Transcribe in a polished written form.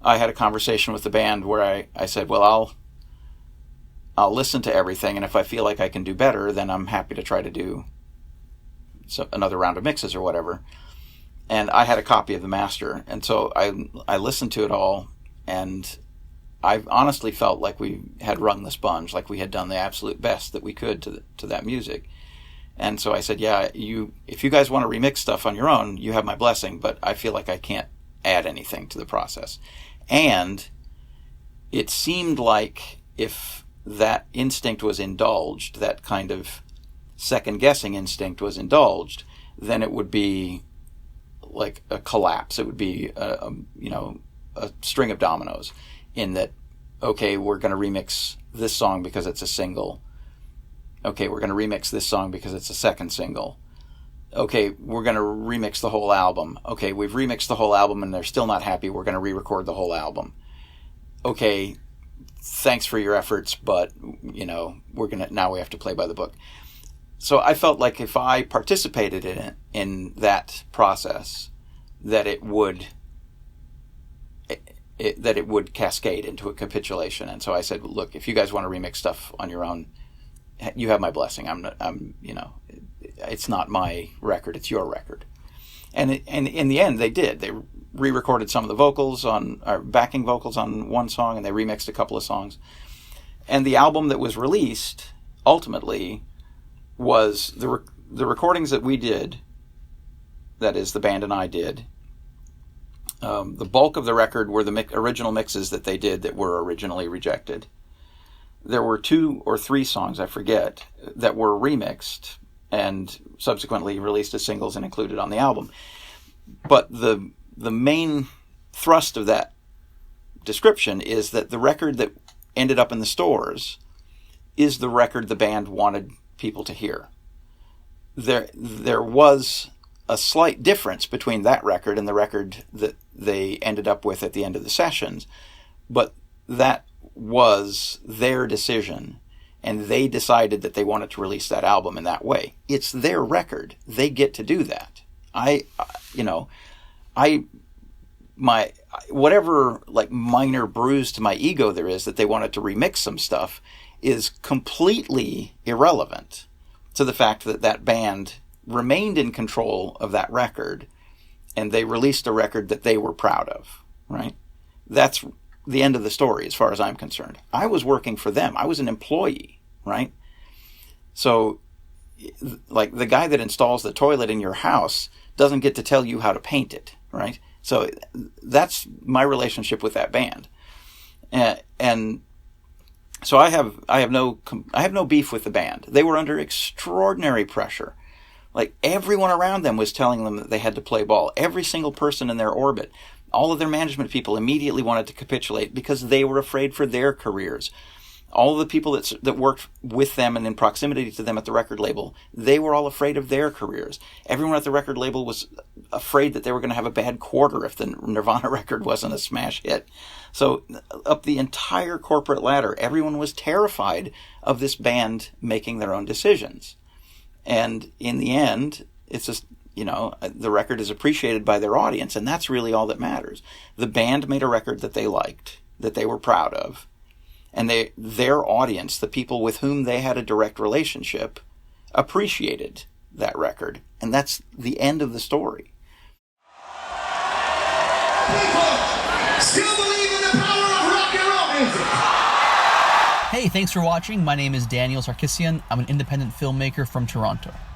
I had a conversation with the band where I said, well, I'll listen to everything, and if I feel like I can do better, then I'm happy to try to do another round of mixes or whatever. And I had a copy of the master, and so I listened to it all, and I honestly felt like we had wrung the sponge, like we had done the absolute best that we could to that music. And so I said, yeah, if you guys want to remix stuff on your own, you have my blessing, but I feel like I can't add anything to the process. And it seemed like if that instinct was indulged, that kind of second-guessing instinct was indulged, then it would be like a collapse. It would be a string of dominoes, in that, okay, we're going to remix this song because it's a single. Okay, we're going to remix this song because it's a second single. Okay, we're going to remix the whole album. Okay, we've remixed the whole album and they're still not happy. We're going to re-record the whole album. Okay, thanks for your efforts, but now we have to play by the book. So I felt like if I participated in that process, that it would cascade into a capitulation. And so I said, look, if you guys want to remix stuff on your own, you have my blessing. It's not my record, it's your record. And in the end, they did. They re-recorded some of the vocals backing vocals on one song, and they remixed a couple of songs. And the album that was released, ultimately, was the recordings that we did, that is, the band and I did. The bulk of the record were the original mixes that they did that were originally rejected. There were 2 or 3 songs, I forget, that were remixed and subsequently released as singles and included on the album. But the main thrust of that description is that the record that ended up in the stores is the record the band wanted people to hear. There was a slight difference between that record and the record that they ended up with at the end of the sessions, but that was their decision, and they decided that they wanted to release that album in that way. It's their record. They get to do that. Whatever like minor bruise to my ego there is that they wanted to remix some stuff is completely irrelevant to the fact that that band remained in control of that record, and they released a record that they were proud of, right? That's the end of the story as far as I'm concerned. I was working for them. I was an employee, right? So, like, the guy that installs the toilet in your house doesn't get to tell you how to paint it, right? So that's my relationship with that band. And so I have no beef with the band. They were under extraordinary pressure. Like, everyone around them was telling them that they had to play ball. Every single person in their orbit, all of their management people immediately wanted to capitulate because they were afraid for their careers. All of the people that worked with them and in proximity to them at the record label, they were all afraid of their careers. Everyone at the record label was afraid that they were going to have a bad quarter if the Nirvana record wasn't a smash hit. So up the entire corporate ladder, everyone was terrified of this band making their own decisions. And in the end, it's just, the record is appreciated by their audience, and that's really all that matters. The band made a record that they liked, that they were proud of, and their audience, the people with whom they had a direct relationship, appreciated that record, and that's the end of the story. People still believe in the power of rock and roll music. Hey, thanks for watching. My name is Daniel Sarkisian. I'm an independent filmmaker from Toronto.